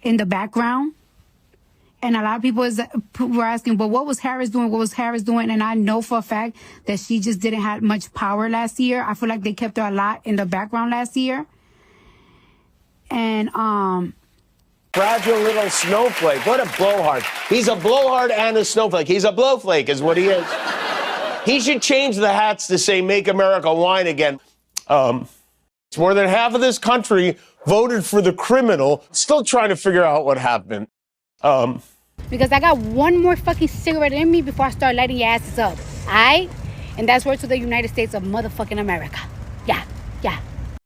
in the background. And a lot of people were asking, but what was Harris doing? What was Harris doing? And I know for a fact that she just didn't have much power last year. I feel like they kept her a lot in the background last year. And, fragile little snowflake. What a blowhard. He's a blowhard and a snowflake. He's a blowflake is what he is. He should change the hats to say, make America whine again. It's more than half of this country voted for the criminal. Still trying to figure out what happened. Because I got one more fucking cigarette in me before I start lighting your asses up. Aight? And that's word to the United States of motherfucking America. Yeah.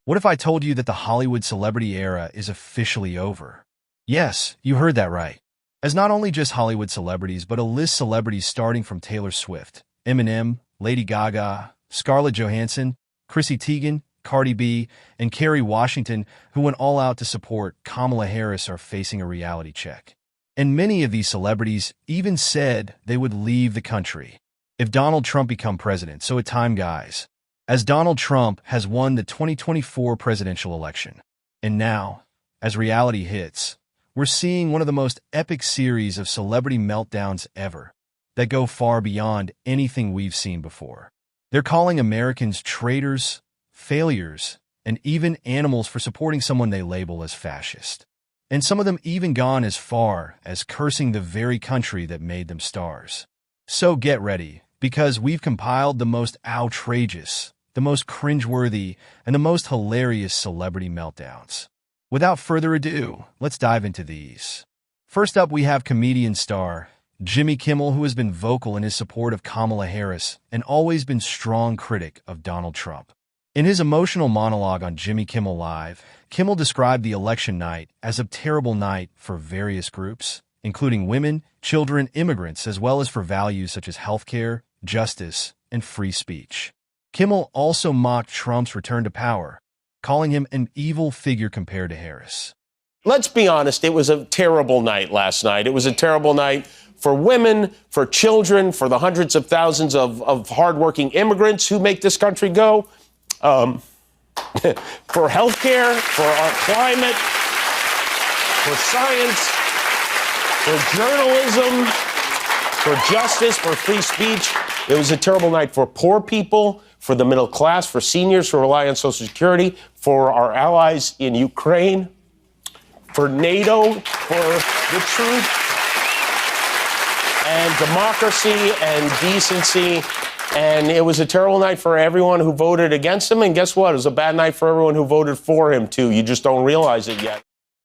What if I told you that the Hollywood celebrity era is officially over? Yes, you heard that right. As not only just Hollywood celebrities, but a list celebrities starting from Taylor Swift, Eminem, Lady Gaga, Scarlett Johansson, Chrissy Teigen, Cardi B, and Kerry Washington, who went all out to support Kamala Harris, are facing a reality check. And many of these celebrities even said they would leave the country if Donald Trump become president. So it's time, guys, as Donald Trump has won the 2024 presidential election. And now, as reality hits, we're seeing one of the most epic series of celebrity meltdowns ever that go far beyond anything we've seen before. They're calling Americans traitors, failures, and even animals for supporting someone they label as fascist. And some of them even gone as far as cursing the very country that made them stars. So get ready, because we've compiled the most outrageous, the most cringe-worthy, and the most hilarious celebrity meltdowns. Without further ado, let's dive into these. First up, we have comedian star Jimmy Kimmel, who has been vocal in his support of Kamala Harris and always been strong critic of Donald Trump. In his emotional monologue on Jimmy Kimmel Live, Kimmel described the election night as a terrible night for various groups, including women, children, immigrants, as well as for values such as healthcare, justice, and free speech. Kimmel also mocked Trump's return to power, calling him an evil figure compared to Harris. Let's be honest, it was a terrible night last night. It was a terrible night for women, for children, for the hundreds of thousands of hardworking immigrants who make this country go. For healthcare, for our climate, for science, for journalism, for justice, for free speech. It was a terrible night for poor people, for the middle class, for seniors who rely on Social Security, for our allies in Ukraine, for NATO, for the truth and democracy and decency. And it was a terrible night for everyone who voted against him. And guess what? It was a bad night for everyone who voted for him, too. You just don't realize it yet.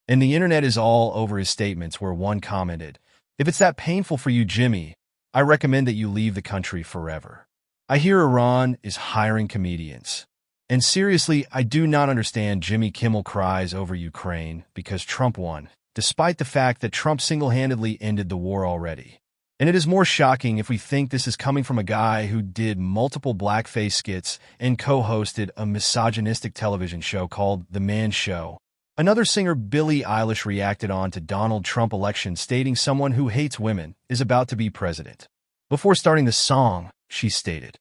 And the internet is all over his statements, where one commented, "If it's that painful for you, Jimmy, I recommend that you leave the country forever. I hear Iran is hiring comedians. And seriously, I do not understand Jimmy Kimmel cries over Ukraine because Trump won, despite the fact that Trump single-handedly ended the war already. And it is more shocking if we think this is coming from a guy who did multiple blackface skits and co-hosted a misogynistic television show called The Man Show." Another singer, Billie Eilish, reacted on to Donald Trump election, stating someone who hates women is about to be president. Before starting the song, she stated,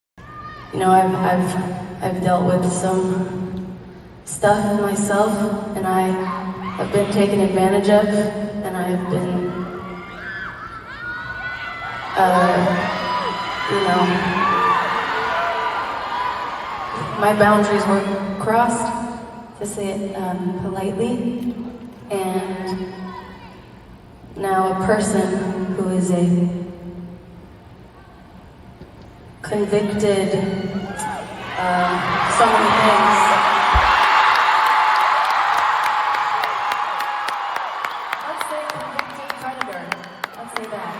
"You know, I've dealt with some stuff myself, and I have been taken advantage of, and I have been, my boundaries were crossed, to say it politely, and now a person who is a convicted, so many things. Let's say convicted predator. Let's say that.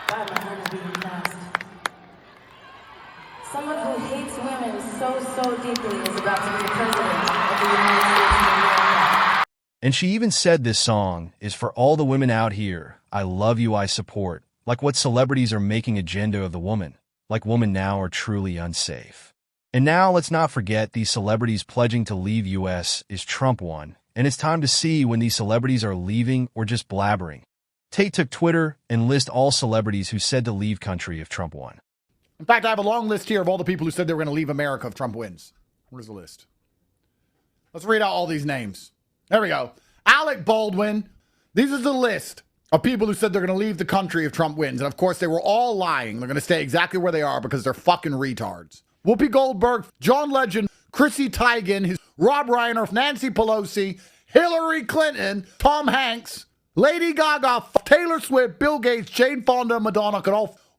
God, my heart is beating fast. Someone who hates women so deeply is about to be the president of the United States of America. And she even said this song is for all the women out here. I love you, I support. Like what celebrities are making agenda of the woman. Like women now are truly unsafe. And now let's not forget these celebrities pledging to leave US is Trump won. And it's time to see when these celebrities are leaving or just blabbering. Tate took Twitter and list all celebrities who said to leave country if Trump won. In fact, I have a long list here of all the people who said they were going to leave America if Trump wins. Where's the list? Let's read out all these names. There we go. Alec Baldwin. These is the list of people who said they're going to leave the country if Trump wins. And of course, they were all lying. They're going to stay exactly where they are because they're fucking retards. Whoopi Goldberg, John Legend, Chrissy Teigen, Rob Reiner, Nancy Pelosi, Hillary Clinton, Tom Hanks, Lady Gaga, Taylor Swift, Bill Gates, Jane Fonda, Madonna,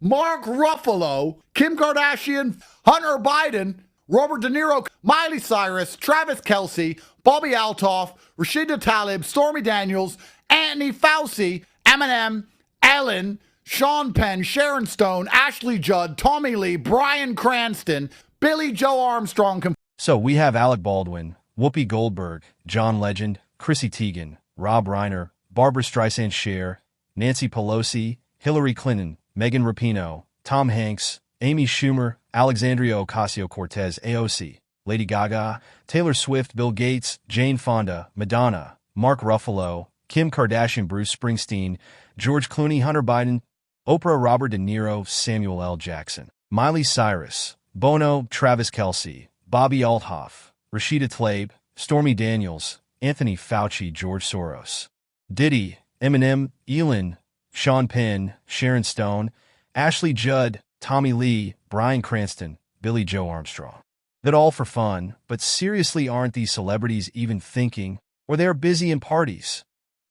Mark Ruffalo, Kim Kardashian, Hunter Biden, Robert De Niro, Miley Cyrus, Travis Kelce, Bobby Altoff, Rashida Tlaib, Stormy Daniels, Anthony Fauci, Eminem, Ellen, Sean Penn, Sharon Stone, Ashley Judd, Tommy Lee, Bryan Cranston, Billy Joe Armstrong. So we have Alec Baldwin, Whoopi Goldberg, John Legend, Chrissy Teigen, Rob Reiner, Barbara Streisand Cher, Nancy Pelosi, Hillary Clinton, Megan Rapinoe, Tom Hanks, Amy Schumer, Alexandria Ocasio-Cortez, AOC, Lady Gaga, Taylor Swift, Bill Gates, Jane Fonda, Madonna, Mark Ruffalo, Kim Kardashian, Bruce Springsteen, George Clooney, Hunter Biden, Oprah, Robert De Niro, Samuel L. Jackson, Miley Cyrus, Bono, Travis Kelce, Bobby Althoff, Rashida Tlaib, Stormy Daniels, Anthony Fauci, George Soros, Diddy, Eminem, Elon, Sean Penn, Sharon Stone, Ashley Judd, Tommy Lee, Bryan Cranston, Billy Joe Armstrong. That all for fun, but seriously, aren't these celebrities even thinking, or they're busy in parties?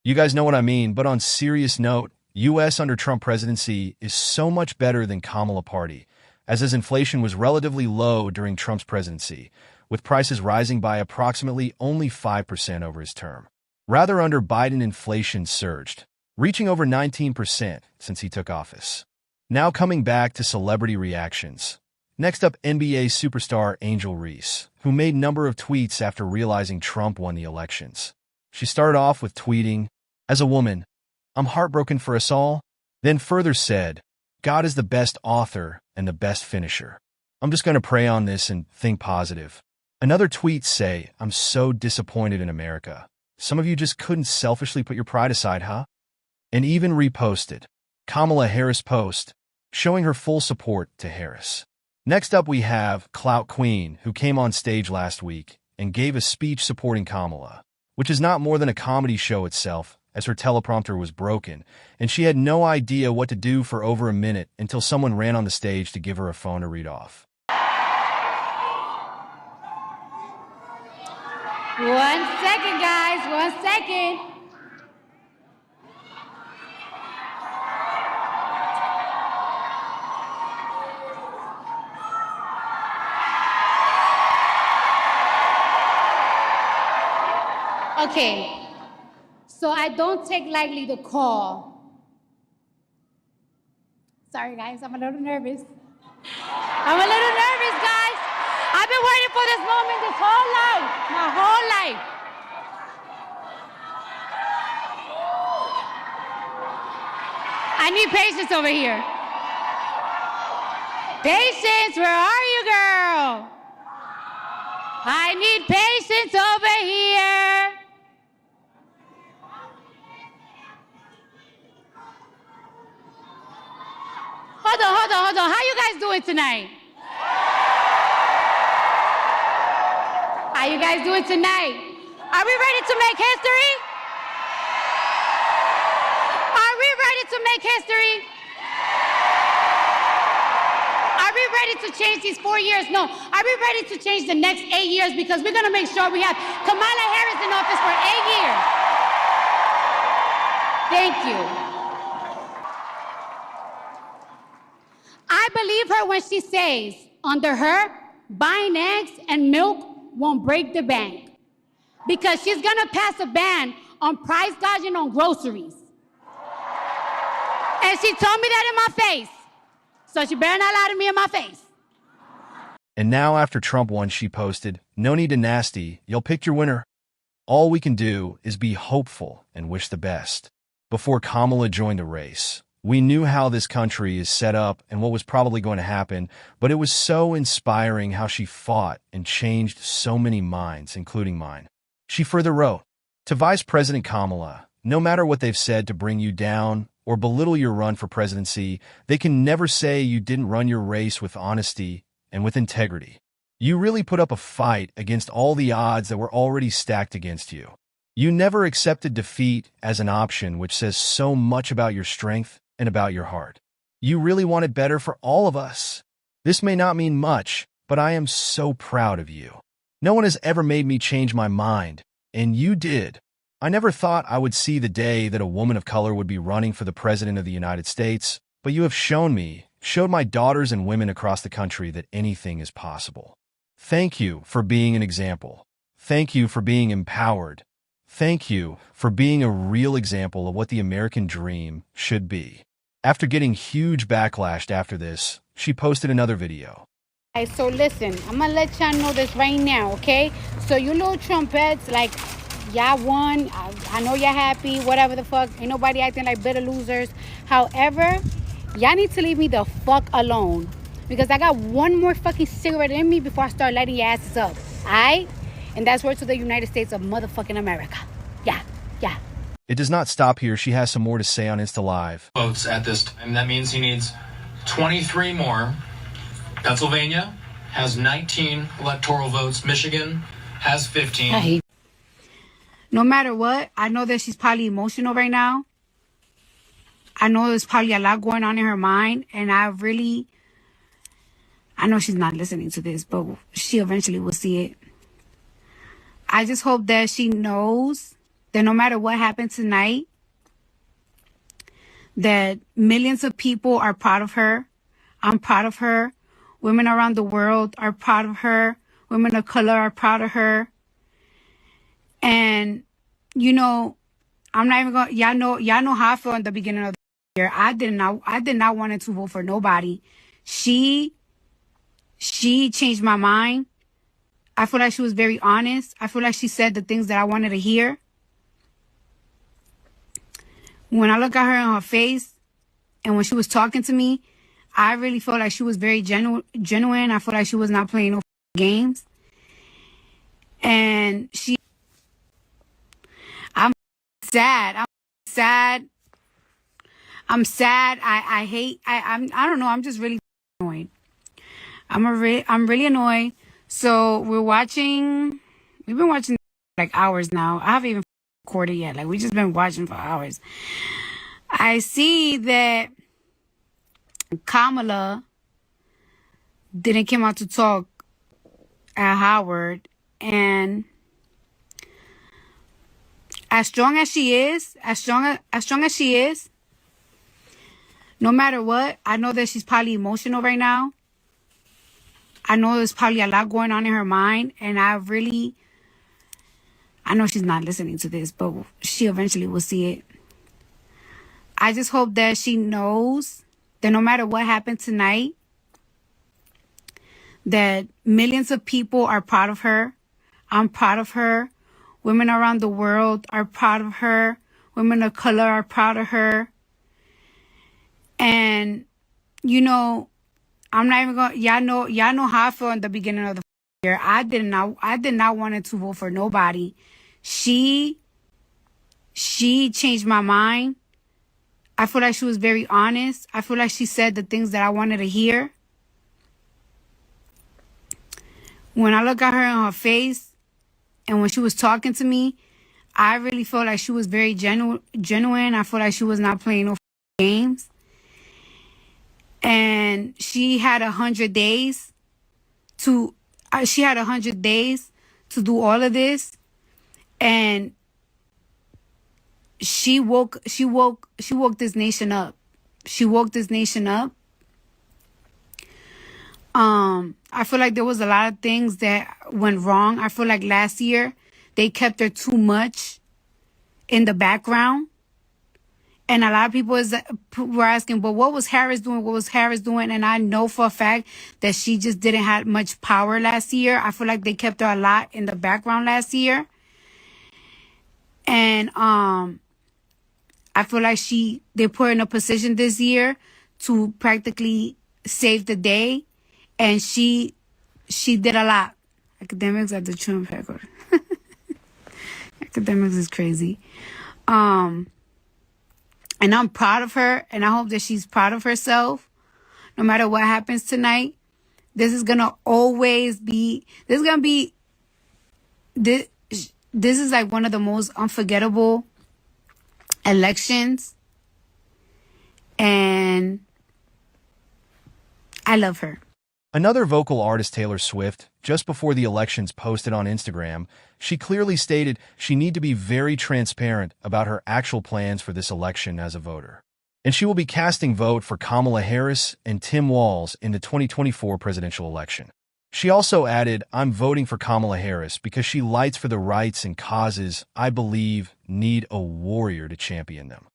You guys know what I mean, but on serious note, U.S. under Trump presidency is so much better than Kamala party, as his inflation was relatively low during Trump's presidency, with prices rising by approximately only 5% over his term. Rather, under Biden, inflation surged, reaching over 19% since he took office. Now coming back to celebrity reactions. Next up, NBA superstar Angel Reese, who made a number of tweets after realizing Trump won the elections. She started off with tweeting, "As a woman, I'm heartbroken for us all," then further said, "God is the best author and the best finisher. I'm just going to pray on this and think positive." Another tweet say, "I'm so disappointed in America. Some of you just couldn't selfishly put your pride aside, huh?" And even reposted Kamala Harris post, showing her full support to Harris. Next up, we have Clout Queen, who came on stage last week and gave a speech supporting Kamala, which is not more than a comedy show itself, as her teleprompter was broken, and she had no idea what to do for over a minute until someone ran on the stage to give her a phone to read off. 1 second, guys. 1 second. Okay, so I don't take lightly the call. Sorry, guys, I'm a little nervous. Guys. I've been waiting for this moment this whole life, my whole life. I need patience over here. Patience, where are you, girl? I need patience over here. Hold on. How you guys doing tonight? How you guys doing tonight? Are we ready to make history? Are we ready to make history? Are we ready to change these 4 years? No. Are we ready to change the next 8 years? Because we're going to make sure we have Kamala Harris in office for 8 years. Thank you. I believe her when she says, under her, buying eggs and milk won't break the bank. Because she's gonna pass a ban on price gouging on groceries. And she told me that in my face. So she better not lie to me in my face. And now after Trump won, she posted, "No need to nasty, you'll pick your winner. All we can do is be hopeful and wish the best." Before Kamala joined the race, we knew how this country is set up and what was probably going to happen, but it was so inspiring how she fought and changed so many minds, including mine. She further wrote, "To Vice President Kamala, no matter what they've said to bring you down or belittle your run for presidency, they can never say you didn't run your race with honesty and with integrity. You really put up a fight against all the odds that were already stacked against you. You never accepted defeat as an option, which says so much about your strength and about your heart. You really wanted better for all of us. This may not mean much, but I am so proud of you. No one has ever made me change my mind, and you did. I never thought I would see the day that a woman of color would be running for the President of the United States, but you have showed my daughters and women across the country that anything is possible. Thank you for being an example. Thank you for being empowered. Thank you for being a real example of what the American dream should be. After getting huge backlash after this, she posted another video. Hey, so listen, I'm gonna let y'all know this right now, okay? So you little trumpets, like, y'all won. I know y'all happy, whatever the fuck. Ain't nobody acting like bitter losers. However, y'all need to leave me the fuck alone, because I got one more fucking cigarette in me before I start lighting your asses up, alright? And that's word to the United States of motherfucking America. Yeah. It does not stop here. She has some more to say on Insta Live. Votes at this time. That means he needs 23 more. Pennsylvania has 19 electoral votes. Michigan has 15. No matter what, I know that she's probably emotional right now. I know there's probably a lot going on in her mind. And I know she's not listening to this, but she eventually will see it. I just hope that she knows that no matter what happens tonight, that millions of people are proud of her. I'm proud of her. Women around the world are proud of her. Women of color are proud of her. And, you know, I'm not even going to, y'all know how I felt in the beginning of the year. I did not want to vote for nobody. She changed my mind. I feel like she was very honest. I feel like she said the things that I wanted to hear. When I look at her in her face and when she was talking to me, I really felt like she was very genuine. I feel like she was not playing no games. And I'm sad. I'm sad. I don't know. I'm just really annoyed. I'm really annoyed. So we've been watching like hours now. I haven't even recorded yet. Like, we just been watching for hours. I see that Kamala didn't come out to talk at Howard, and as strong as she is, no matter what, I know that she's probably emotional right now. I know there's probably a lot going on in her mind, and I know she's not listening to this, but she eventually will see it. I just hope that she knows that no matter what happens tonight, that millions of people are proud of her. I'm proud of her. Women around the world are proud of her. Women of color are proud of her. And, you know, I'm not even going to, y'all know how I felt in the beginning of the year. I did not want to vote for nobody. She changed my mind. I feel like she was very honest. I feel like she said the things that I wanted to hear. When I look at her in her face and when she was talking to me, I really felt like she was very genuine. I feel like she was not playing no games. And she had 100 days to do all of this. And she woke this nation up. She woke this nation up. I feel like there was a lot of things that went wrong. I feel like last year they kept her too much in the background. And a lot of people were asking, but what was Harris doing? What was Harris doing? And I know for a fact that she just didn't have much power last year. I feel like they kept her a lot in the background last year. And I feel like they put her in a position this year to practically save the day. And she did a lot. Academics at the Trump record. Academics is crazy. And I'm proud of her, and I hope that she's proud of herself. No matter what happens tonight, This is gonna always be. This is gonna be. This is like one of the most unforgettable elections, and I love her. Another vocal artist, Taylor Swift, just before the elections posted on Instagram, she clearly stated she need to be very transparent about her actual plans for this election as a voter. And she will be casting vote for Kamala Harris and Tim Walz in the 2024 presidential election. She also added, I'm voting for Kamala Harris because she fights for the rights and causes I believe need a warrior to champion them.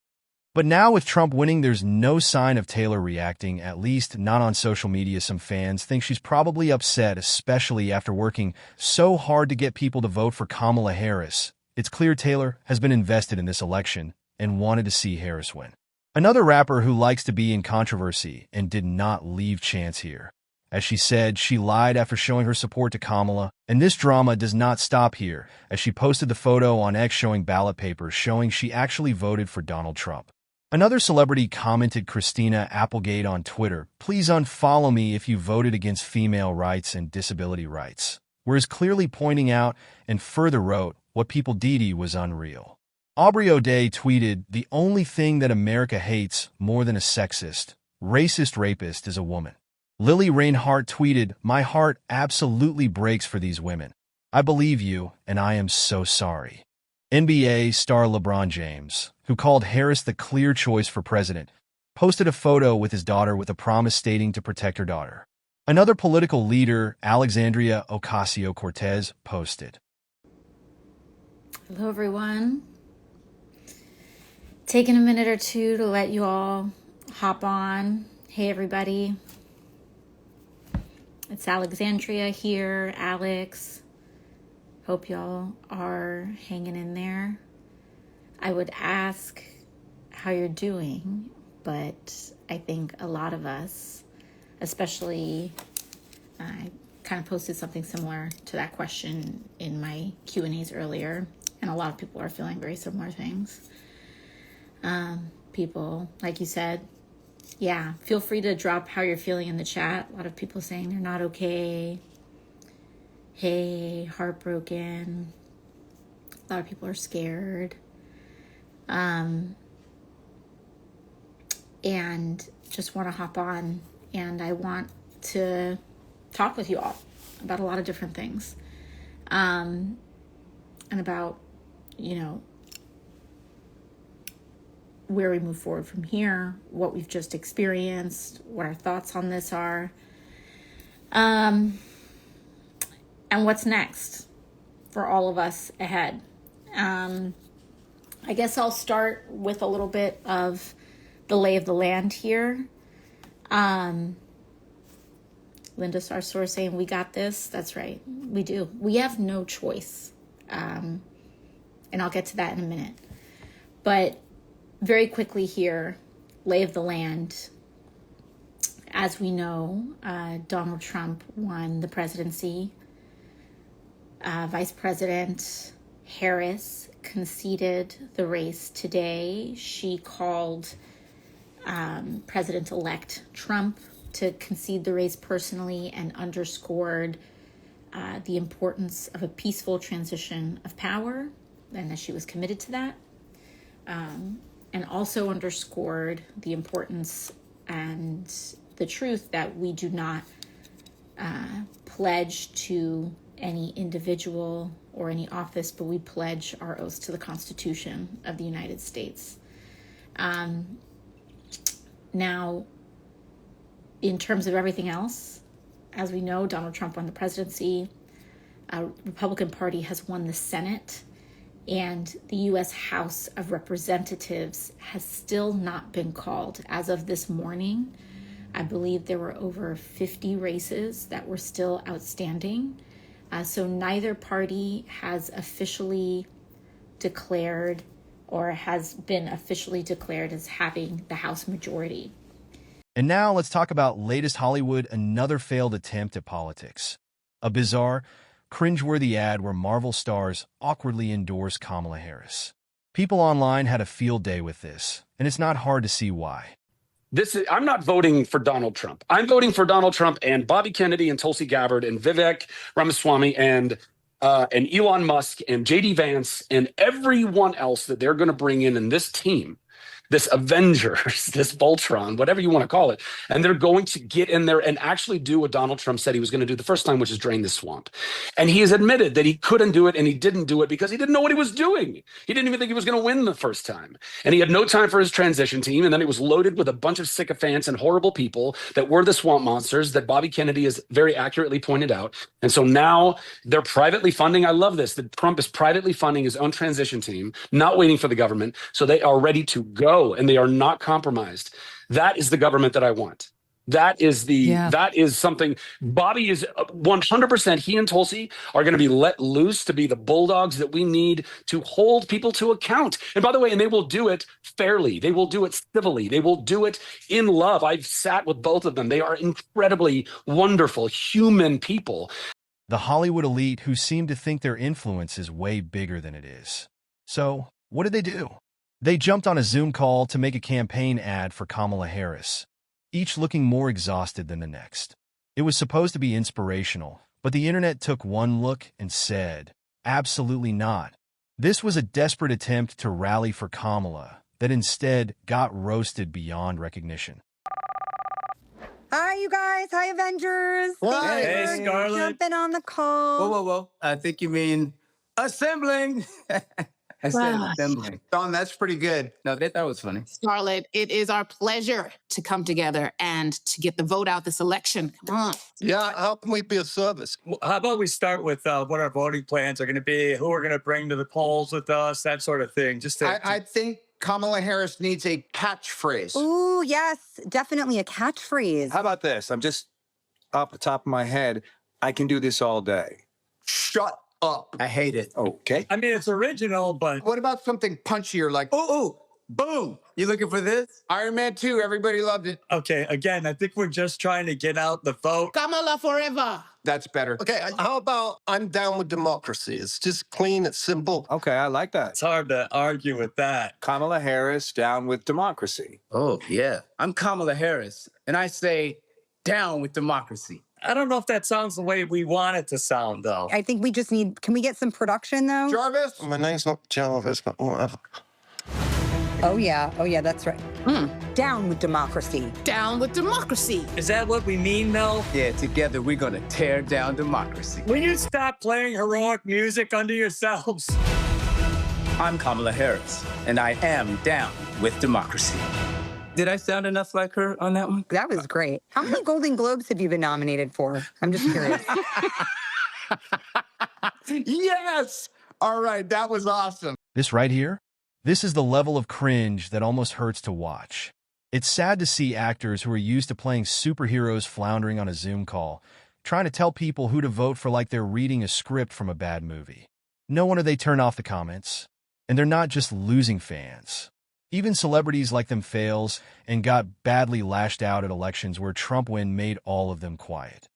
But now with Trump winning, there's no sign of Taylor reacting, at least not on social media. Some fans think she's probably upset, especially after working so hard to get people to vote for Kamala Harris. It's clear Taylor has been invested in this election and wanted to see Harris win. Another rapper who likes to be in controversy and did not leave chance here. As she said, she lied after showing her support to Kamala, and this drama does not stop here, as she posted the photo on X showing ballot papers showing she actually voted for Donald Trump. Another celebrity commented Christina Applegate on Twitter, please unfollow me if you voted against female rights and disability rights, whereas clearly pointing out and further wrote what people did was unreal. Aubrey O'Day tweeted, the only thing that America hates more than a sexist, racist rapist is a woman. Lily Reinhart tweeted, my heart absolutely breaks for these women. I believe you, and I am so sorry. NBA star LeBron James, who called Harris the clear choice for president, posted a photo with his daughter with a promise stating to protect her daughter. Another political leader, Alexandria Ocasio-Cortez, posted. Hello, everyone. Taking a minute or two to let you all hop on. Hey, everybody. It's Alexandria here, Alex. Hope y'all are hanging in there. I would ask how you're doing, but I think a lot of us, especially, I kind of posted something similar to that question in my Q&As earlier, and a lot of people are feeling very similar things. People, like you said, yeah, feel free to drop how you're feeling in the chat. A lot of people saying they're not okay. Hey, heartbroken. A lot of people are scared. And just want to hop on, and I want to talk with you all about a lot of different things. And about, where we move forward from here, what we've just experienced, what our thoughts on this are, and what's next for all of us ahead. I guess I'll start with a little bit of the lay of the land here. Linda Sarsour saying, we got this. That's right. We do. We have no choice. And I'll get to that in a minute. But very quickly here, lay of the land. As we know, Donald Trump won the presidency. Vice President Harris conceded the race today. She called President-elect Trump to concede the race personally and underscored the importance of a peaceful transition of power, and that she was committed to that. And also underscored the importance and the truth that we do not pledge to any individual or any office, but we pledge our oaths to the Constitution of the United States. Now, in terms of everything else, as we know, Donald Trump won the presidency. Republican Party has won the Senate. And the U.S. House of Representatives has still not been called. As of this morning, I believe there were over 50 races that were still outstanding. So neither party has officially declared or has been officially declared as having the House majority. And now let's talk about latest Hollywood, another failed attempt at politics. A bizarre, cringe-worthy ad where Marvel stars awkwardly endorse Kamala Harris. People online had a field day with this, and it's not hard to see why. I'm not voting for Donald Trump. I'm voting for Donald Trump and Bobby Kennedy and Tulsi Gabbard and Vivek Ramaswamy and Elon Musk and JD Vance and everyone else that they're going to bring in this team, this Avengers, this Voltron, whatever you want to call it. And they're going to get in there and actually do what Donald Trump said he was going to do the first time, which is drain the swamp. And he has admitted that he couldn't do it and he didn't do it because he didn't know what he was doing. He didn't even think he was going to win the first time. And he had no time for his transition team. And then it was loaded with a bunch of sycophants and horrible people that were the swamp monsters that Bobby Kennedy has very accurately pointed out. And so now they're privately funding. I love this, that Trump is privately funding his own transition team, not waiting for the government. So they are ready to go. And they are not compromised. That is the government that I want. That is something. Bobby is 100%. He and Tulsi are going to be let loose to be the bulldogs that we need to hold people to account. And by the way, and they will do it fairly. They will do it civilly. They will do it in love. I've sat with both of them. They are incredibly wonderful human people. The Hollywood elite who seem to think their influence is way bigger than it is. So, what did they do? They jumped on a Zoom call to make a campaign ad for Kamala Harris, each looking more exhausted than the next. It was supposed to be inspirational, but the internet took one look and said, absolutely not. This was a desperate attempt to rally for Kamala that instead got roasted beyond recognition. Hi, you guys. Hi, Avengers. Hey, Scarlett. Jumping on the call. Whoa. I think you mean assembling. I said assembling. Don, that's pretty good. No, they thought it was funny. Scarlett, it is our pleasure to come together and to get the vote out this election. Come on. Yeah, how can we be of service? Well, how about we start with what our voting plans are going to be, who we're going to bring to the polls with us, that sort of thing. I think Kamala Harris needs a catchphrase. Ooh, yes, definitely a catchphrase. How about this? I'm just off the top of my head. I can do this all day. Shut up. I hate it. Okay. I mean, it's original, but... What about something punchier like, ooh, boom. You looking for this? Iron Man 2, everybody loved it. Okay, again, I think we're just trying to get out the vote. Kamala forever. That's better. Okay, how about I'm down with democracy? It's just clean, it's simple. Okay, I like that. It's hard to argue with that. Kamala Harris, down with democracy. Oh, yeah. I'm Kamala Harris, and I say down with democracy. I don't know if that sounds the way we want it to sound, though. I think we just need, can we get some production, though? Jarvis? My name's not Jarvis, but whatever. Oh, yeah, that's right. Down with democracy. Down with democracy. Is that what we mean, though? Yeah, together we're going to tear down democracy. Will you stop playing heroic music under yourselves? I'm Kamala Harris, and I am down with democracy. Did I sound enough like her on that one? That was great. How many Golden Globes have you been nominated for? I'm just curious. Yes! All right, that was awesome. This right here? This is the level of cringe that almost hurts to watch. It's sad to see actors who are used to playing superheroes floundering on a Zoom call, trying to tell people who to vote for like they're reading a script from a bad movie. No wonder they turn off the comments. And they're not just losing fans. Even celebrities like them fails and got badly lashed out at elections where Trump win made all of them quiet.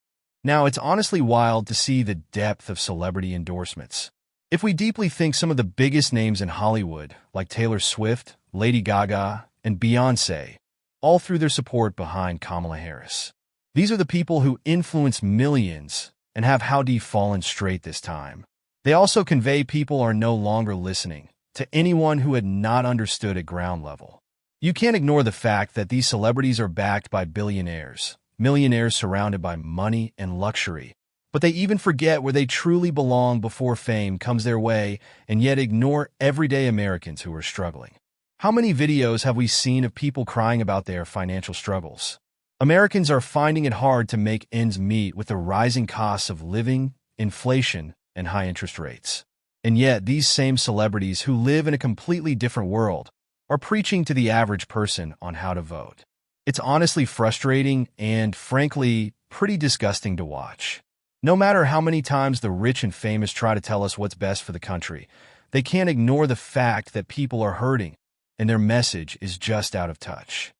Now, it's honestly wild to see the depth of celebrity endorsements. If we deeply think some of the biggest names in Hollywood, like Taylor Swift, Lady Gaga, and Beyoncé, all threw their support behind Kamala Harris. These are the people who influence millions and have howdy fallen straight this time. They also convey people are no longer listening to anyone who had not understood at ground level. You can't ignore the fact that these celebrities are backed by billionaires, millionaires surrounded by money and luxury, but they even forget where they truly belong before fame comes their way and yet ignore everyday Americans who are struggling. How many videos have we seen of people crying about their financial struggles? Americans are finding it hard to make ends meet with the rising costs of living, inflation, and high interest rates. And yet, these same celebrities who live in a completely different world are preaching to the average person on how to vote. It's honestly frustrating and, frankly, pretty disgusting to watch. No matter how many times the rich and famous try to tell us what's best for the country, they can't ignore the fact that people are hurting and their message is just out of touch.